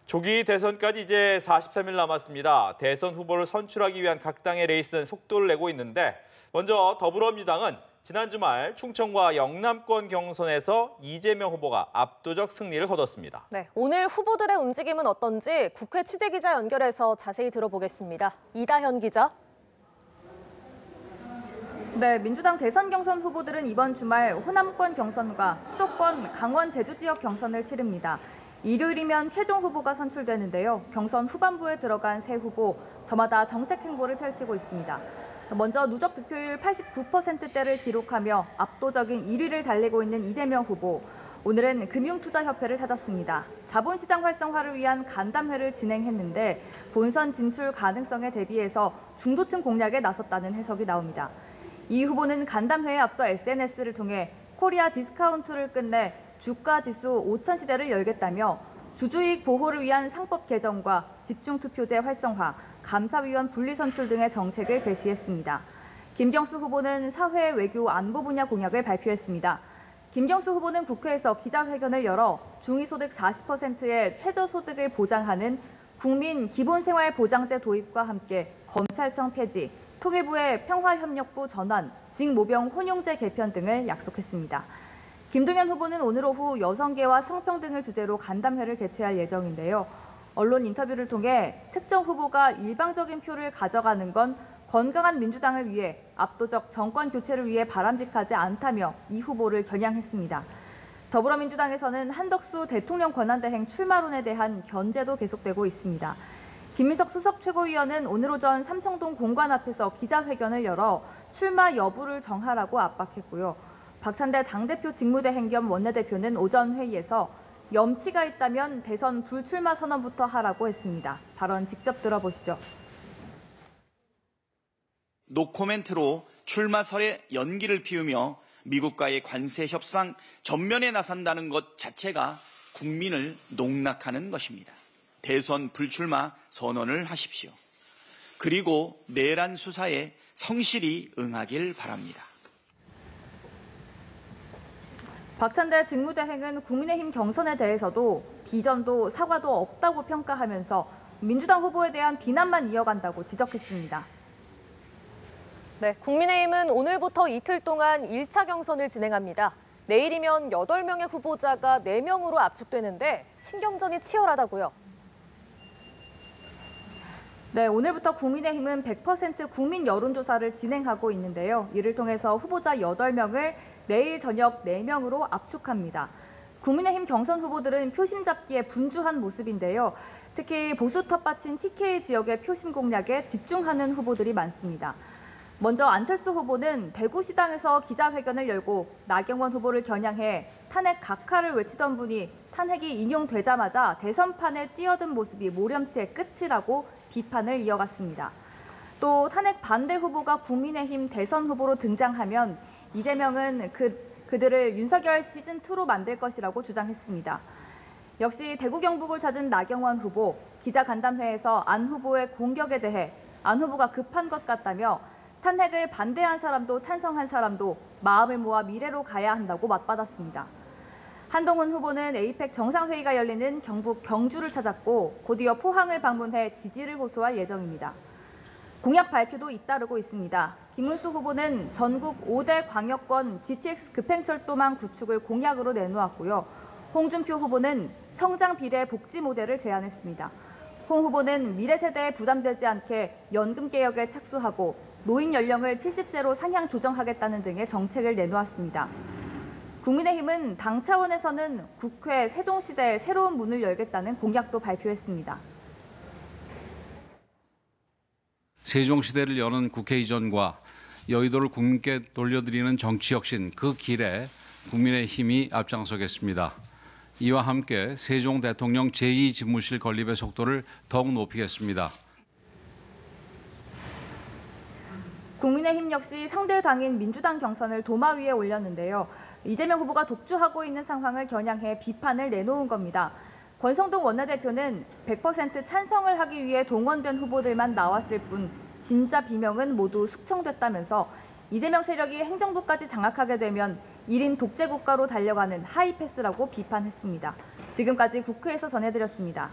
조기 대선까지 이제 43일 남았습니다. 대선 후보를 선출하기 위한 각 당의 레이스는 속도를 내고 있는데 먼저 더불어민주당은 지난 주말 충청과 영남권 경선에서 이재명 후보가 압도적 승리를 거뒀습니다. 네, 오늘 후보들의 움직임은 어떤지 국회 취재기자 연결해서 자세히 들어보겠습니다. 이다현 기자. 네, 민주당 대선 경선 후보들은 이번 주말 호남권 경선과 수도권 강원 제주 지역 경선을 치릅니다. 일요일이면 최종 후보가 선출되는데요. 경선 후반부에 들어간 새 후보, 저마다 정책 행보를 펼치고 있습니다. 먼저 누적 득표율 89%대를 기록하며 압도적인 1위를 달리고 있는 이재명 후보. 오늘은 금융투자협회를 찾았습니다. 자본시장 활성화를 위한 간담회를 진행했는데 본선 진출 가능성에 대비해서 중도층 공략에 나섰다는 해석이 나옵니다. 이 후보는 간담회에 앞서 SNS를 통해 코리아 디스카운트를 끝내 주가 지수 5천 시대를 열겠다며 주주이익 보호를 위한 상법 개정과 집중투표제 활성화, 감사위원 분리선출 등의 정책을 제시했습니다. 김경수 후보는 사회, 외교, 안보 분야 공약을 발표했습니다. 김경수 후보는 국회에서 기자회견을 열어 중위소득 40%의 최저소득을 보장하는 국민 기본생활보장제 도입과 함께 검찰청 폐지, 통일부의 평화협력부 전환, 직모병 혼용제 개편 등을 약속했습니다. 김동연 후보는 오늘 오후 여성계와 성평등을 주제로 간담회를 개최할 예정인데요. 언론 인터뷰를 통해 특정 후보가 일방적인 표를 가져가는 건 건강한 민주당을 위해 압도적 정권 교체를 위해 바람직하지 않다며 이 후보를 겨냥했습니다. 더불어민주당에서는 한덕수 대통령 권한대행 출마론에 대한 견제도 계속되고 있습니다. 김민석 수석 최고위원은 오늘 오전 삼청동 공관 앞에서 기자회견을 열어 출마 여부를 정하라고 압박했고요. 박찬대 당대표 직무대행 겸 원내대표는 오전 회의에서 염치가 있다면 대선 불출마 선언부터 하라고 했습니다. 발언 직접 들어보시죠. 노코멘트로 출마설에 연기를 피우며 미국과의 관세 협상 전면에 나선다는 것 자체가 국민을 농락하는 것입니다. 대선 불출마 선언을 하십시오. 그리고 내란 수사에 성실히 응하길 바랍니다. 박찬대 직무대행은 국민의힘 경선에 대해서도 비전도 사과도 없다고 평가하면서 민주당 후보에 대한 비난만 이어간다고 지적했습니다. 네, 국민의힘은 오늘부터 이틀 동안 1차 경선을 진행합니다. 내일이면 8명의 후보자가 4명으로 압축되는데 신경전이 치열하다고요. 네, 오늘부터 국민의힘은 100% 국민 여론조사를 진행하고 있는데요. 이를 통해서 후보자 8명을 내일 저녁 4명으로 압축합니다. 국민의힘 경선 후보들은 표심 잡기에 분주한 모습인데요. 특히 보수 텃밭인 TK 지역의 표심 공략에 집중하는 후보들이 많습니다. 먼저 안철수 후보는 대구시당에서 기자회견을 열고 나경원 후보를 겨냥해 탄핵 각하를 외치던 분이 탄핵이 인용되자마자 대선판에 뛰어든 모습이 모렴치의 끝이라고 비판을 이어갔습니다. 또 탄핵 반대 후보가 국민의힘 대선 후보로 등장하면 이재명은 그들을 윤석열 시즌2로 만들 것이라고 주장했습니다. 역시 대구 경북을 찾은 나경원 후보, 기자간담회에서 안 후보의 공격에 대해 안 후보가 급한 것 같다며 탄핵을 반대한 사람도 찬성한 사람도 마음을 모아 미래로 가야 한다고 맞받았습니다. 한동훈 후보는 에이펙 정상회의가 열리는 경북 경주를 찾았고 곧이어 포항을 방문해 지지를 호소할 예정입니다. 공약 발표도 잇따르고 있습니다. 김문수 후보는 전국 5대 광역권 GTX 급행철도망 구축을 공약으로 내놓았고요. 홍준표 후보는 성장 비례 복지 모델을 제안했습니다. 홍 후보는 미래 세대에 부담되지 않게 연금 개혁에 착수하고 노인 연령을 70세로 상향 조정하겠다는 등의 정책을 내놓았습니다. 국민의힘은 당 차원에서는 국회 세종시대에 새로운 문을 열겠다는 공약도 발표했습니다. 세종시대를 여는 국회 이전과 여의도를 국민께 돌려드리는 정치혁신 그 길에 국민의힘이 앞장서겠습니다. 이와 함께 세종 대통령 제2집무실 건립의 속도를 더욱 높이겠습니다. 국민의힘 역시 상대 당인 민주당 경선을 도마 위에 올렸는데요. 이재명 후보가 독주하고 있는 상황을 겨냥해 비판을 내놓은 겁니다. 권성동 원내대표는 100% 찬성을 하기 위해 동원된 후보들만 나왔을 뿐 진짜 비명은 모두 숙청됐다면서 이재명 세력이 행정부까지 장악하게 되면 1인 독재 국가로 달려가는 하이패스라고 비판했습니다. 지금까지 국회에서 전해드렸습니다.